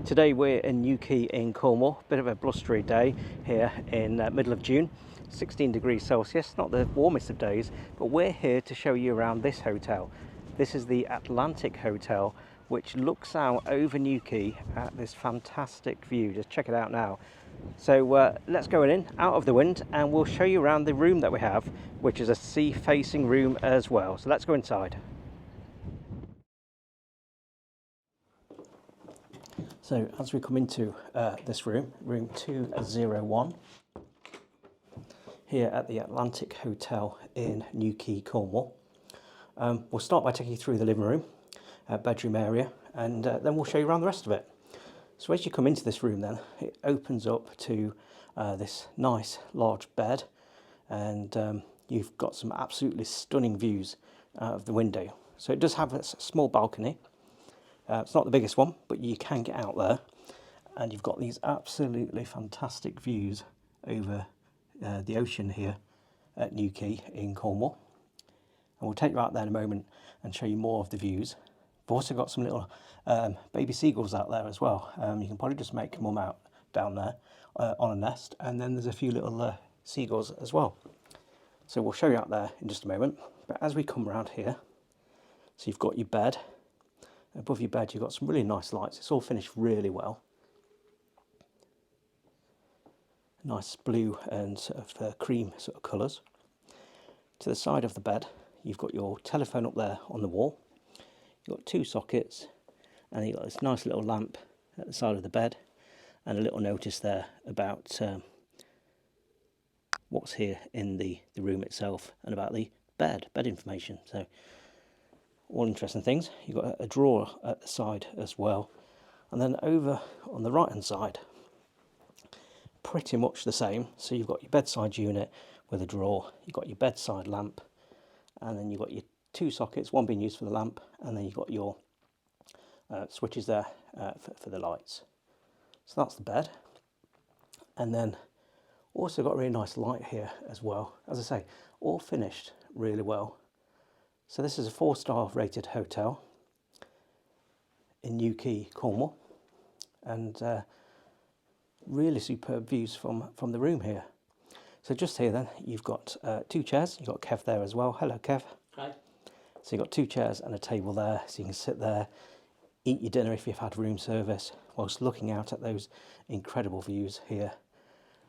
Today we're in Newquay in Cornwall. Bit of a blustery day here in middle of June, 16 degrees Celsius, not the warmest of days, but we're here to show you around this hotel. This is the Atlantic Hotel, which looks out over Newquay at this fantastic view. Just check it out now. So let's go in, out of the wind, and we'll show you around the room that we have, which is a sea-facing room as well. So let's go inside. So as we come into this room, room 201, here at the Atlantic Hotel in Newquay Cornwall. We'll start by taking you through the living room, bedroom area, and then we'll show you around the rest of it. So as you come into this room then, it opens up to this nice large bed, and you've got some absolutely stunning views out of the window. So it does have a small balcony. It's not the biggest one, but you can get out there, and you've got these absolutely fantastic views over the ocean here at Newquay in Cornwall. And we'll take you out there in a moment and show you more of the views. We've also got some little baby seagulls out there as well. You can probably just make mum out down there on a nest, and then there's a few little seagulls as well. So we'll show you out there in just a moment. But as we come around here, so you've got your bed. Above your bed you've got some really nice lights. It's all finished really well. Nice blue and sort of cream sort of colours. To the side of the bed you've got your telephone up there on the wall. You've got two sockets, and you've got this nice little lamp at the side of the bed, and a little notice there about what's here in the room itself and about the bed information. So all interesting things. You've got a drawer at the side as well, and then over on the right hand side pretty much the same. So you've got your bedside unit with a drawer, you've got your bedside lamp, and then you've got your two sockets, one being used for the lamp, and then you've got your switches there for the lights. So that's the bed. And then also got a really nice light here as well. As I say, all finished really well. So this is a 4-star rated hotel in Newquay, Cornwall, and really superb views from the room here. So just here then, you've got two chairs. You've got Kev there as well. Hello, Kev. Hi. So you've got two chairs and a table there, so you can sit there, eat your dinner if you've had room service, whilst looking out at those incredible views here.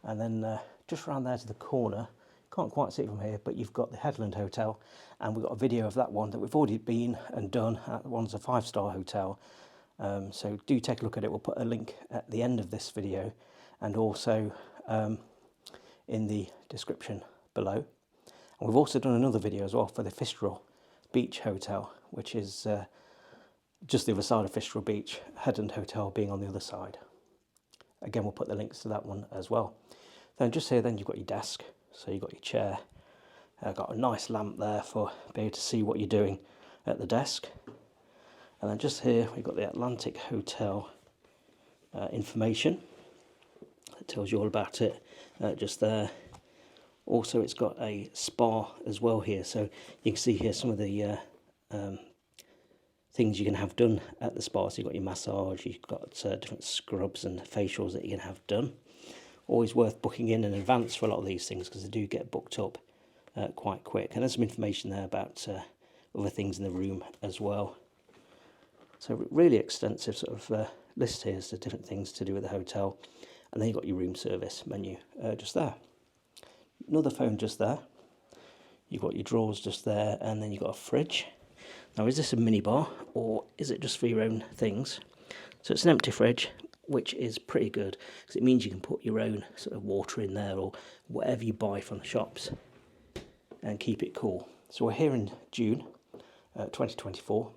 And then just around there to the corner, can't quite see it from here, but you've got the Headland Hotel, and we've got a video of that one that we've already been and done. That one's a 5-star hotel, so do take a look at it. We'll put a link at the end of this video, and also in the description below. And we've also done another video as well for the Fistral Beach Hotel, which is just the other side of Fistral Beach, Headland Hotel being on the other side. Again, we'll put the links to that one as well. Then just here then you've got your desk. So you've got your chair, got a nice lamp there for being able to see what you're doing at the desk. And then just here we've got the Atlantic Hotel information. It tells you all about it just there. Also it's got a spa as well here, so you can see here some of the things you can have done at the spa. So you've got your massage, you've got different scrubs and facials that you can have done. Always worth booking in advance for a lot of these things, because they do get booked up quite quick. And there's some information there about other things in the room as well. So really extensive sort of list here as to different things to do with the hotel. And then you've got your room service menu just there. Another phone just there. You've got your drawers just there, and then you've got a fridge. Now, is this a mini bar, or is it just for your own things? So it's an empty fridge, which is pretty good, because it means you can put your own sort of water in there, or whatever you buy from the shops, and keep it cool. So we're here in June 2024.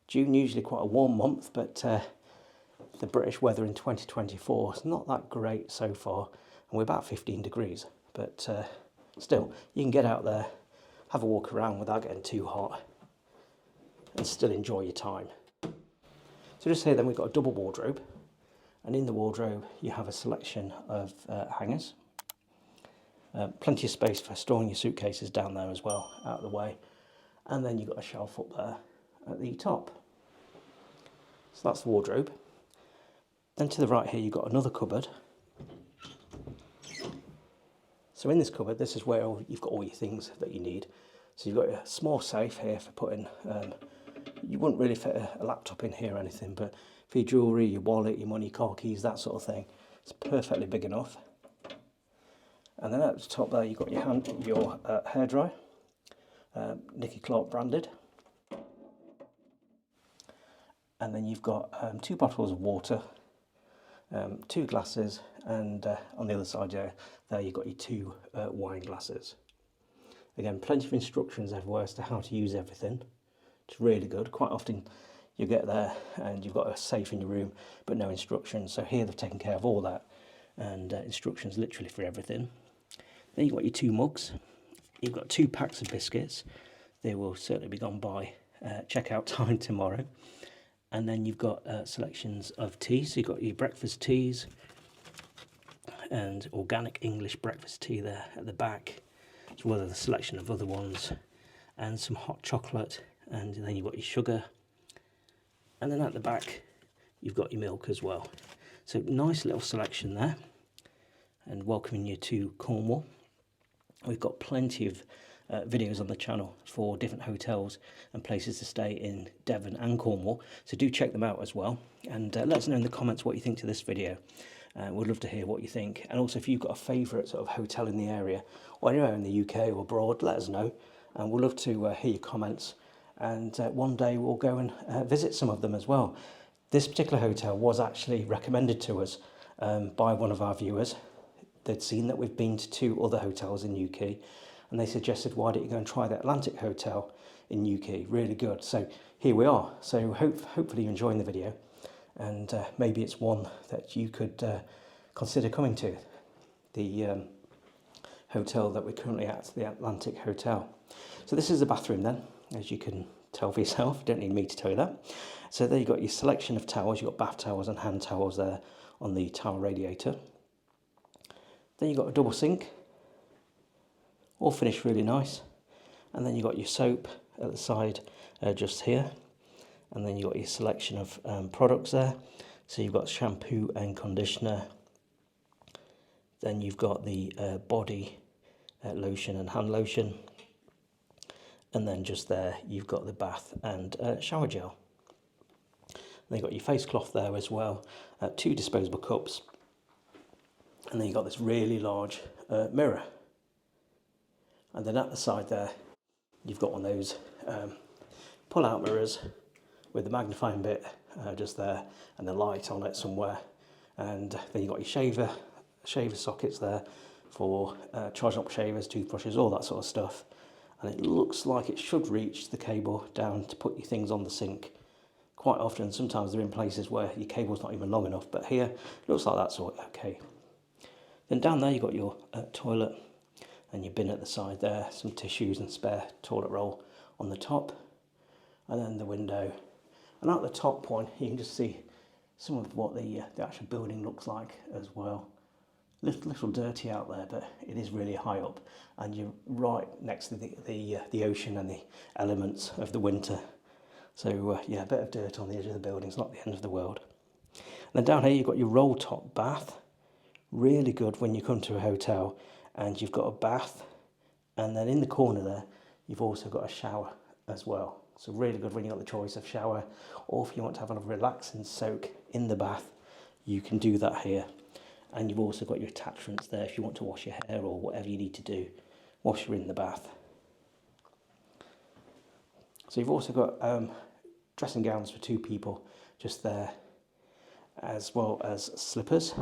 June usually quite a warm month, but the British weather in 2024 is not that great so far, and we're about 15 degrees, but still you can get out there, have a walk around without getting too hot, and still enjoy your time. So just here then we've got a double wardrobe. And in the wardrobe you have a selection of hangers. Plenty of space for storing your suitcases down there as well, out of the way. And then you've got a shelf up there at the top. So that's the wardrobe. Then to the right here, you've got another cupboard. So in this cupboard, this is where you've got all your things that you need. So you've got a small safe here for putting, you wouldn't really fit a laptop in here or anything, but for your jewellery, your wallet, your money, car keys, that sort of thing, it's perfectly big enough. And then at the top there, you've got your hairdryer, Newquay Clark branded. And then you've got 2 bottles of water, 2 glasses, and on the other side there you've got your 2 wine glasses. Again, plenty of instructions everywhere as to how to use everything. It's really good. Quite often you get there and you've got a safe in your room but no instructions. So here they've taken care of all that, and instructions literally for everything. Then you've got your 2 mugs. You've got 2 packs of biscuits. They will certainly be gone by checkout time tomorrow. And then you've got selections of tea. So you've got your breakfast teas and organic English breakfast tea there at the back, as well as a selection of other ones, and some hot chocolate, and then you've got your sugar. And then at the back, you've got your milk as well. So nice little selection there, and welcoming you to Cornwall. We've got plenty of videos on the channel for different hotels and places to stay in Devon and Cornwall, so do check them out as well, and let us know in the comments what you think to this video. We'd love to hear what you think, and also if you've got a favourite sort of hotel in the area or anywhere in the UK or abroad, let us know, and we'd love to hear your comments, and one day we'll go and visit some of them as well. This particular hotel was actually recommended to us by one of our viewers. They'd seen that we've been to 2 other hotels in Newquay, and they suggested, why don't you go and try the Atlantic Hotel in Newquay, really good. So here we are. So hopefully you're enjoying the video, and maybe it's one that you could consider coming to, the hotel that we're currently at, the Atlantic Hotel. So this is the bathroom then, as you can tell for yourself, don't need me to tell you that. So there you've got your selection of towels. You've got bath towels and hand towels there on the towel radiator. Then you've got a double sink, all finished really nice, and then you've got your soap at the side just here, and then you've got your selection of products there. So you've got shampoo and conditioner, then you've got the body lotion and hand lotion, and then just there you've got the bath and shower gel. Then you've got your face cloth there as well, 2 disposable cups, and then you've got this really large mirror. And then at the side there, you've got one of those pull-out mirrors with the magnifying bit just there, and the light on it somewhere. And then you've got your shaver sockets there for charging up shavers, toothbrushes, all that sort of stuff. And it looks like it should reach the cable down to put your things on the sink. Quite often, sometimes they're in places where your cable's not even long enough, but here it looks like that's all okay. Then down there you've got your toilet, and your bin at the side there, some tissues and spare toilet roll on the top, and then the window. And at the top point you can just see some of what the actual building looks like as well. Little dirty out there, but it is really high up, and you're right next to the ocean and the elements of the winter. So yeah, a bit of dirt on the edge of the building, it's not the end of the world. And then down here you've got your roll top bath, really good when you come to a hotel and you've got a bath, and then in the corner there you've also got a shower as well. So really good when you've got the choice of shower, or if you want to have a relaxing soak in the bath, you can do that here. And you've also got your attachments there if you want to wash your hair or whatever you need to do whilst you're in the bath. So you've also got dressing gowns for 2 people just there, as well as slippers.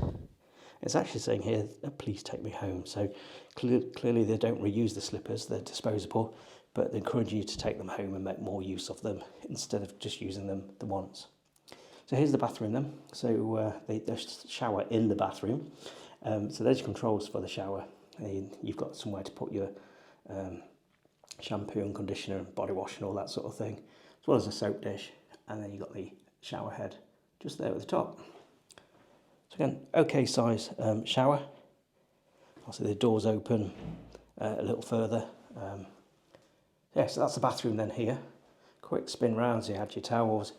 It's actually saying here, please take me home. So clearly they don't reuse the slippers, they're disposable, but they encourage you to take them home and make more use of them instead of just using them the once. So here's the bathroom then. So there's shower in the bathroom. So there's your controls for the shower. And you've got somewhere to put your shampoo and conditioner and body wash and all that sort of thing, as well as a soap dish. And then you've got the shower head just there at the top. So again, okay size shower. Also the doors open a little further. Yeah, so that's the bathroom then here. Quick spin round, so you had your towels,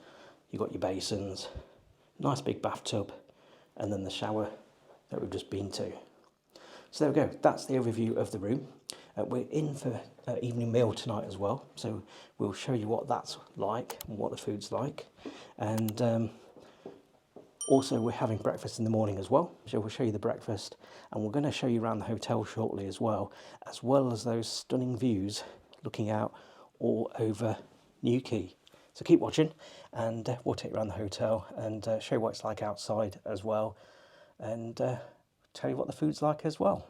you've got your basins, nice big bathtub, and then the shower that we've just been to. So there we go, that's the overview of the room. We're in for evening meal tonight as well, so we'll show you what that's like and what the food's like. And also we're having breakfast in the morning as well, so we'll show you the breakfast, and we're going to show you around the hotel shortly as well as those stunning views looking out all over Newquay. So keep watching, and we'll take you around the hotel and show you what it's like outside as well, and tell you what the food's like as well.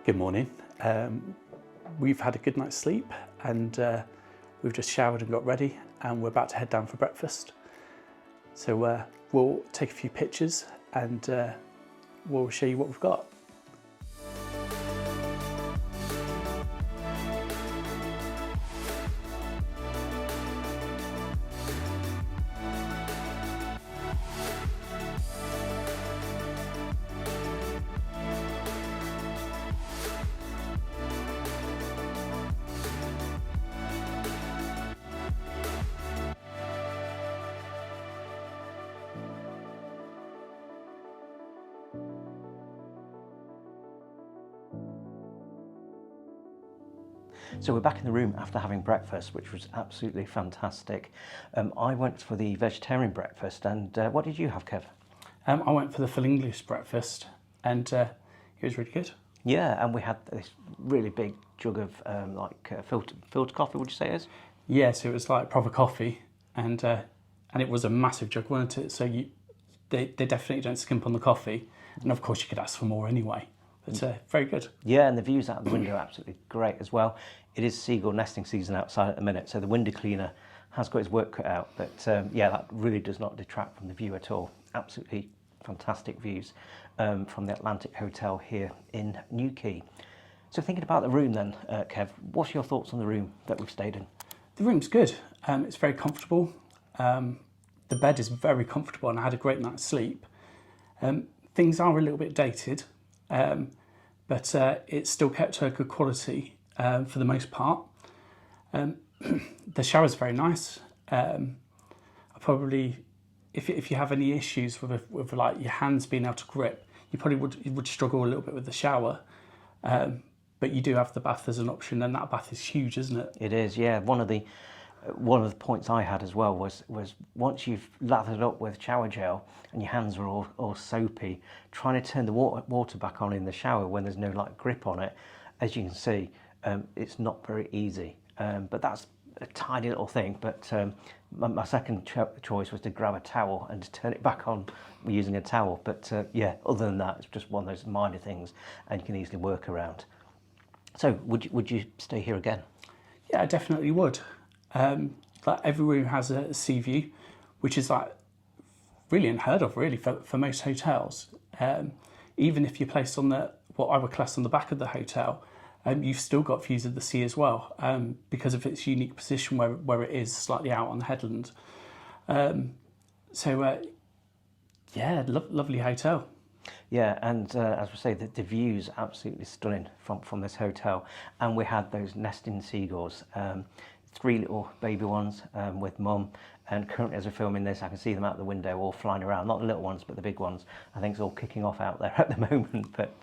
Good morning. We've had a good night's sleep, and we've just showered and got ready, and we're about to head down for breakfast. So we'll take a few pictures and we'll show you what we've got. So we're back in the room after having breakfast, which was absolutely fantastic. I went for the vegetarian breakfast, and what did you have, Kev? I went for the full English breakfast, and it was really good. Yeah, and we had this really big jug of filtered coffee, would you say it is? Yeah, so it was like proper coffee, and it was a massive jug, wasn't it? So they definitely don't skimp on the coffee, and of course you could ask for more anyway. But very good. Yeah, and the views out the window are absolutely great as well. It is seagull nesting season outside at the minute, so the window cleaner has got his work cut out. But yeah, that really does not detract from the view at all. Absolutely fantastic views from the Atlantic Hotel here in Newquay. So thinking about the room then, Kev, what's your thoughts on the room that we've stayed in? The room's good. It's very comfortable. The bed is very comfortable, and I had a great night's sleep. Things are a little bit dated, but it's still kept a good quality for the most part. The shower's very nice. I probably, if you have any issues with like your hands being able to grip, you probably would struggle a little bit with the shower. But you do have the bath as an option, and that bath is huge, isn't it? It is, yeah. One of the points I had as well was once you've lathered up with shower gel and your hands are all soapy, trying to turn the water back on in the shower when there's no like grip on it, as you can see, it's not very easy. But that's a tiny little thing. But my second choice was to grab a towel and to turn it back on using a towel. But yeah, other than that, it's just one of those minor things, and you can easily work around. So would you stay here again? Yeah, I definitely would. Like every room has a sea view, which is like really unheard of, really, for most hotels. Even if you're placed on what I would class on the back of the hotel, you've still got views of the sea as well, because of its unique position where it is slightly out on the headland. Yeah, lovely hotel. Yeah, and as we say, the view's absolutely stunning from this hotel. And we had those nesting seagulls. 3 little baby ones with mum, and currently as we're filming this I can see them out the window all flying around, not the little ones but the big ones. I think it's all kicking off out there at the moment, but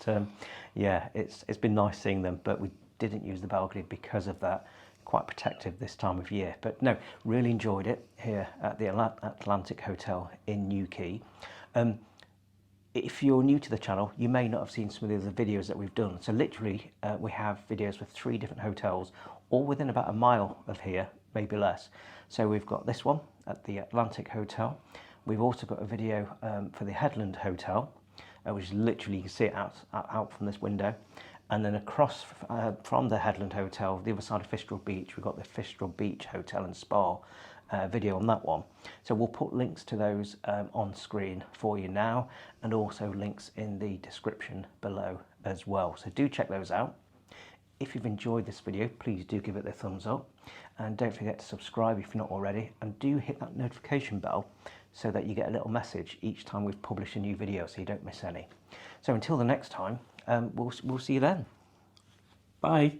yeah, it's been nice seeing them, but we didn't use the balcony because of that. Quite protective this time of year, but no, really enjoyed it here at the Atlantic Hotel in Newquay. If you're new to the channel, you may not have seen some of the other videos that we've done. So literally, we have videos with 3 different hotels, all within about a mile of here, maybe less. So we've got this one at the Atlantic Hotel. We've also got a video for the Headland Hotel, which is literally, you can see it out from this window. And then across from the Headland Hotel, the other side of Fistral Beach, we've got the Fistral Beach Hotel and Spa video on that one. So we'll put links to those on screen for you now, and also links in the description below as well. So do check those out. If you've enjoyed this video, please do give it a thumbs up, and don't forget to subscribe if you're not already, and do hit that notification bell so that you get a little message each time we've published a new video, so you don't miss any. So until the next time, we'll see you then. Bye.